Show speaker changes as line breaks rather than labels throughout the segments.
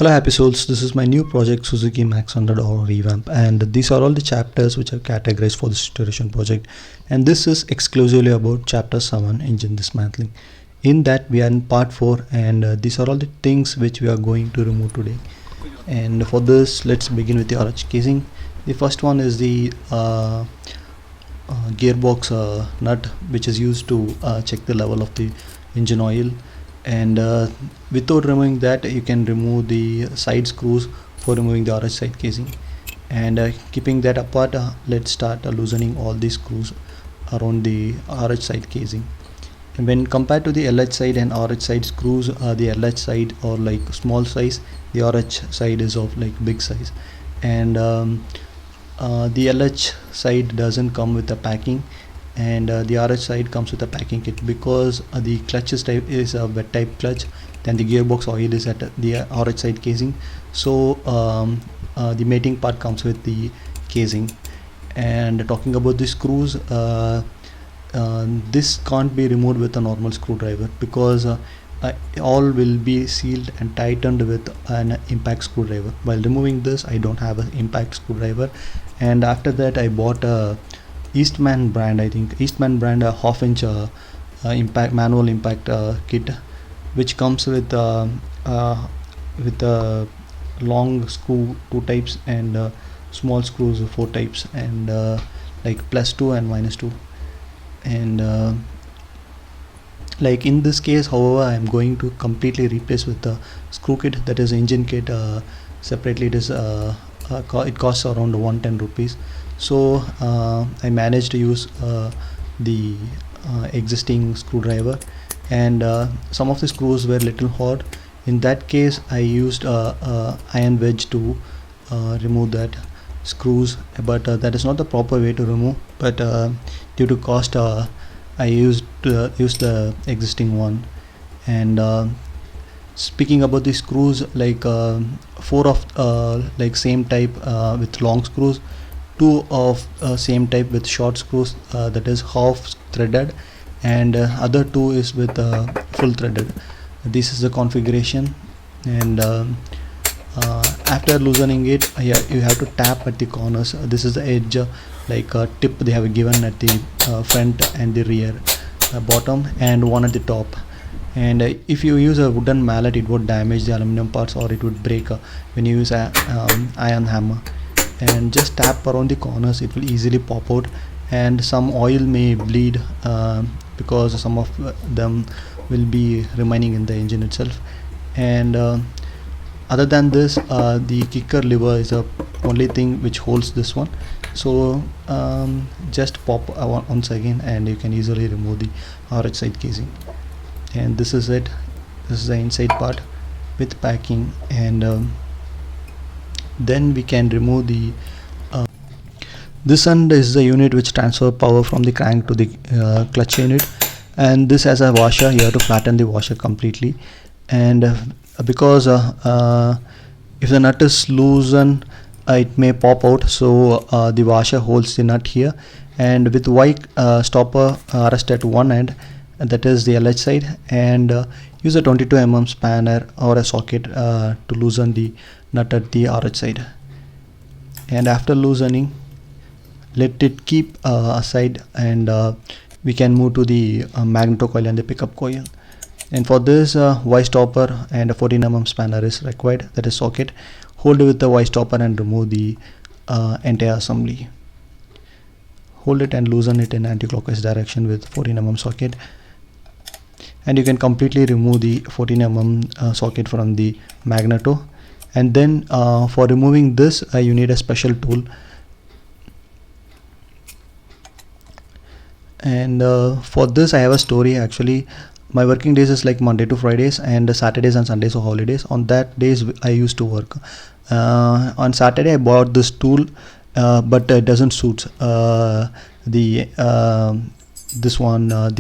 Hello happy souls, this is my new project Suzuki Max 100 or Revamp, and these are all the chapters which I've categorized for this iteration project, and this is exclusively about chapter 7 engine dismantling. In that we are in part 4, and these are all the things which we are going to remove today. And for this, let's begin with the RH casing. The first one is the gearbox nut, which is used to check the level of the engine oil. And without removing that, you can remove the side screws for removing the RH side casing. And keeping that apart, let's start loosening all these screws around the RH side casing. And when compared to the LH side and RH side screws, the LH side are like small size, the RH side is of like big size. And the LH side doesn't come with a packing, and the RH side comes with a packing kit, because the clutch is a wet type clutch, then the gearbox oil is at the RH side casing, so the mating part comes with the casing. And talking about the screws, this can't be removed with a normal screwdriver, because all will be sealed and tightened with an impact screwdriver. While removing this, I don't have an impact screwdriver, and after that I bought a Eastman brand, a half-inch impact manual impact kit, which comes with a long screw 2 types and small screws 4 types, and like +2 and -2. And like in this case, however, I am going to completely replace with the screw kit, that is engine kit. Separately it is it costs around 110 rupees. So I managed to use the existing screwdriver, and some of the screws were little hard. In that case, I used iron wedge to remove that screws, but that is not the proper way to remove. But due to cost, I used the existing one. And speaking about the screws, like 4 of like same type with long screws, 2 of same type with short screws, that is half threaded, and other 2 is with full threaded. This is the configuration. And after loosening it, you have to tap at the corners. This is the edge, like a tip they have given at the front and the rear, bottom, and one at the top. And if you use a wooden mallet, it would damage the aluminum parts, or it would break when you use a iron hammer. And just tap around the corners, it will easily pop out, and some oil may bleed because some of them will be remaining in the engine itself. And other than this, the kicker lever is the only thing which holds this one. So just pop once again, and you can easily remove the RH side casing. And this is it. This is the inside part with packing. And then we can remove the this end is the unit which transfer power from the crank to the clutch unit, and this has a washer. You have to flatten the washer completely. And because if the nut is loosened, it may pop out, so the washer holds the nut here. And with Y stopper rest at one end, and that is the LH side, and use a 22 mm spanner or a socket to loosen the nut at the RH side. And after loosening, let it keep aside, and we can move to the magneto coil and the pickup coil. And for this, Y stopper and a 14 mm spanner is required, that is socket. Hold it with the Y stopper and remove the entire assembly. Hold it and loosen it in anti-clockwise direction with 14 mm socket, and you can completely remove the 14 mm socket from the magneto. And then for removing this, you need a special tool. And for this, I have a story. Actually, my working days is like Monday to Fridays, and Saturdays and Sundays are holidays. On that days I used to work. On Saturday I bought this tool, but it doesn't suit the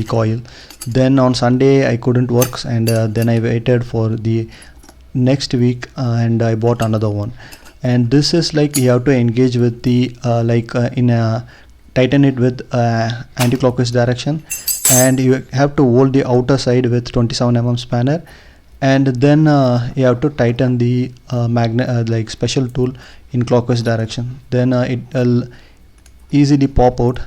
coil. Then on Sunday I couldn't work, and then I waited for the next week, and I bought another one. And this is like you have to engage with the tighten it with anti-clockwise direction, and you have to hold the outer side with 27 mm spanner, and then you have to tighten the magnet like special tool in clockwise direction. Then it will easily pop out,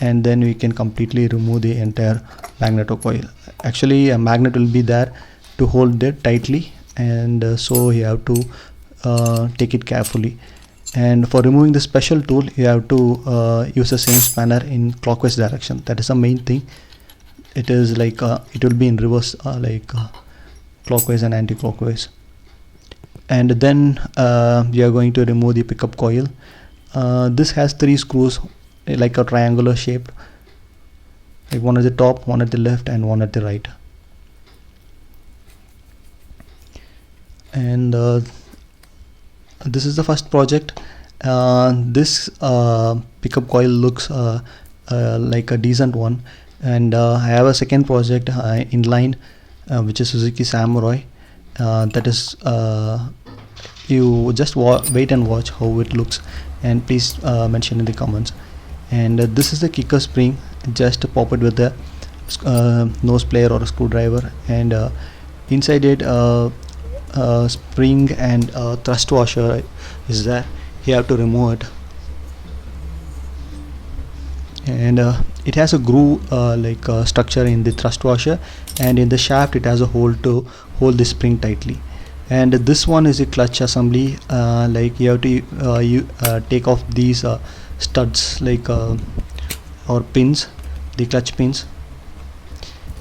and then we can completely remove the entire magnetocoil. Actually, a magnet will be there to hold it tightly, and so you have to take it carefully. And for removing the special tool, you have to use the same spanner in clockwise direction. That is the main thing. It is like it will be in reverse, clockwise and anti-clockwise. And then we are going to remove the pickup coil. This has 3 screws, like a triangular shape, like one at the top, one at the left, and one at the right. And this is the first project. This pickup coil looks like a decent one, and I have a second project in line, which is Suzuki Samurai. That is, you just wait and watch how it looks, and please mention in the comments. And this is the kicker spring. Just pop it with the nose plier or a screwdriver, and inside it spring and thrust washer is there. You have to remove it, and it has a groove structure in the thrust washer, and in the shaft it has a hole to hold the spring tightly. And this one is a clutch assembly. Like you have to take off these studs, or pins, the clutch pins.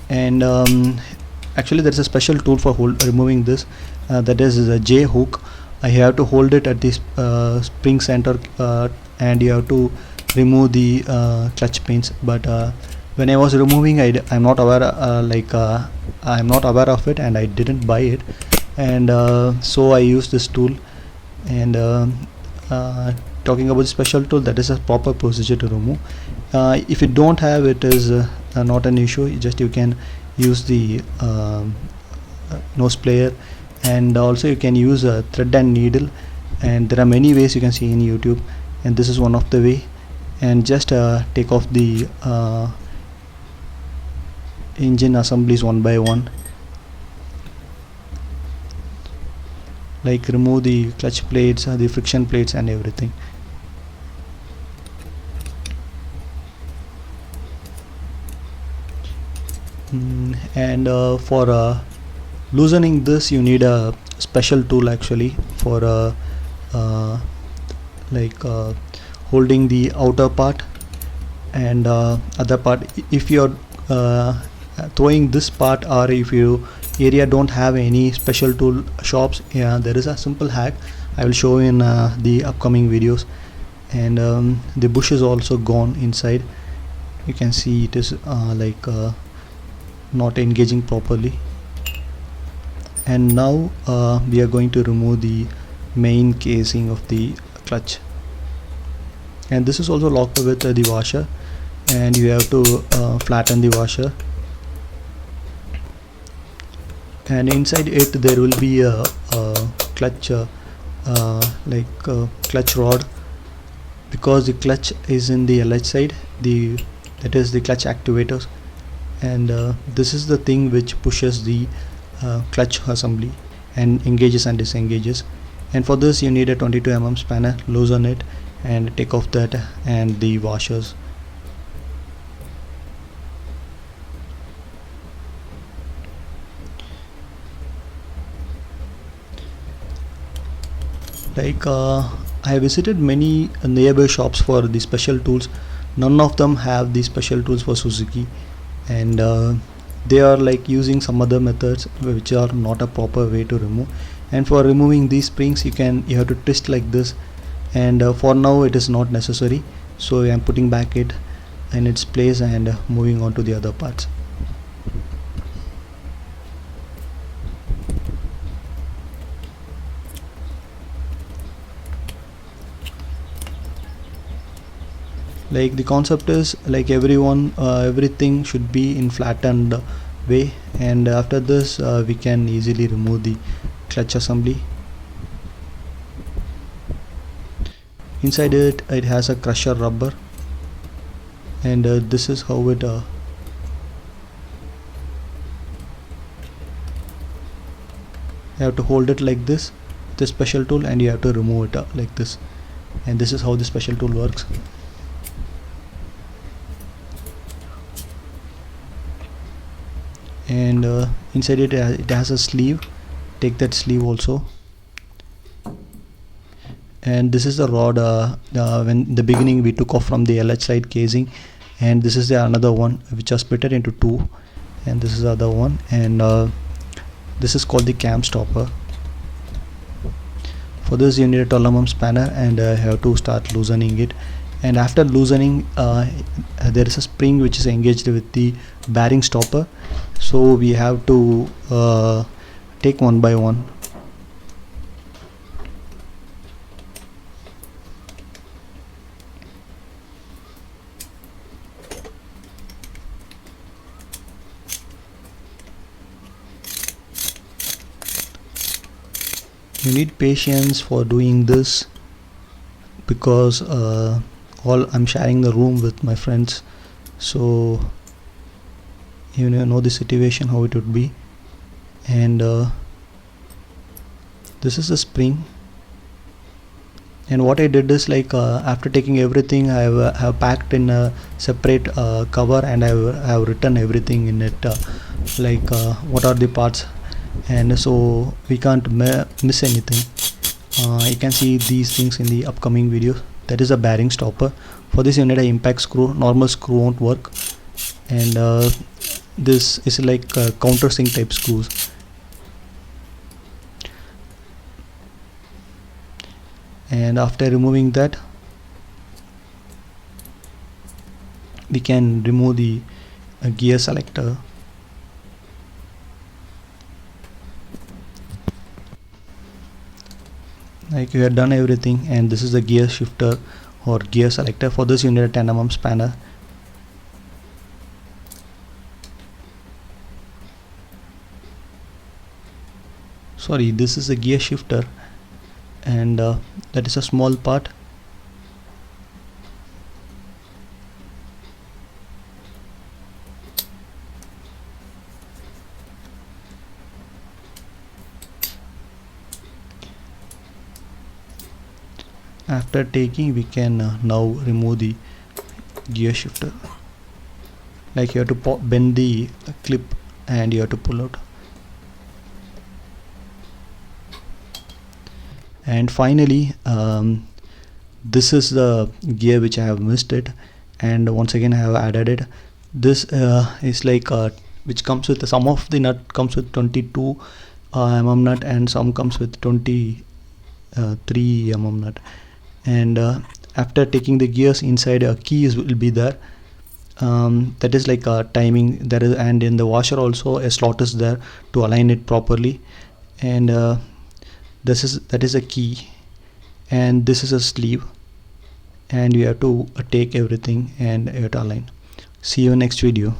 And actually there is a special tool for removing this, that is a J hook. I have to hold it at this spring center, and you have to remove the clutch pins. But when I was removing, I'm not aware I'm not aware of it, and I didn't buy it, and so I used this tool. And talking about the special tool, that is a proper procedure to remove. If you don't have it, is not an issue. You can use the nose plier, and also you can use a thread and needle, and there are many ways you can see in YouTube, and this is one of the way. And just take off the engine assemblies one by one, like remove the clutch plates, the friction plates, and everything. And for loosening this, you need a special tool actually for holding the outer part and other part. If you're throwing this part, or if you area don't have any special tool shops, there is a simple hack I will show in the upcoming videos. And the bush is also gone inside. You can see it is not engaging properly. And now we are going to remove the main casing of the clutch, and this is also locked with the washer, and you have to flatten the washer. And inside it there will be a clutch clutch rod, because the clutch is in the LH side, that is the clutch activators. And this is the thing which pushes the clutch assembly and engages and disengages. And for this you need a 22 mm spanner. Loosen it and take off that and the washers. I visited many nearby shops for the special tools. None of them have the special tools for Suzuki, and they are using some other methods which are not a proper way to remove. And for removing these springs, you have to twist like this, and for now it is not necessary, so I am putting back it in its place and moving on to the other parts. The concept is everything should be in flattened way, and after this we can easily remove the clutch assembly. Inside it has a crusher rubber, and this is how it You have to hold it like this, the special tool, and you have to remove it like this. And this is how the special tool works. And inside it has a sleeve. Take that sleeve also. And this is the rod when in the beginning we took off from the LH side casing, and this is the another one which are split into two, and this is the other one, and this is called the cam stopper. For this you need a 12 mm spanner, and have to start loosening it. And after loosening, there is a spring which is engaged with the bearing stopper, so we have to take one by one. You need patience for doing this, because I'm sharing the room with my friends, so you know the situation how it would be. And this is the spring. And what I did is, like, after taking everything, I have packed in a separate cover, and I have written everything in it, like what are the parts, and so we can't miss anything. You can see these things in the upcoming video. That is a bearing stopper. For this you need an impact screw. Normal screw won't work, and this is like countersink type screws. And after removing that, we can remove the gear selector. Like, you have done everything, and this is the gear shifter or gear selector. For this you need a 10 mm spanner. Sorry, this is the gear shifter, and that is a small part. After taking, we can now remove the gear shifter. Like, you have to bend the clip, and you have to pull out. And finally, this is the gear which I have missed it, and once again I have added it. This is like which comes with some of the nut comes with 22 mm nut, and some comes with 23 mm nut. And after taking the gears inside, a key will be there, that is like timing there is, and in the washer also a slot is there to align it properly. And that is a key, and this is a sleeve, and you have to take everything and you have to align. See you next video.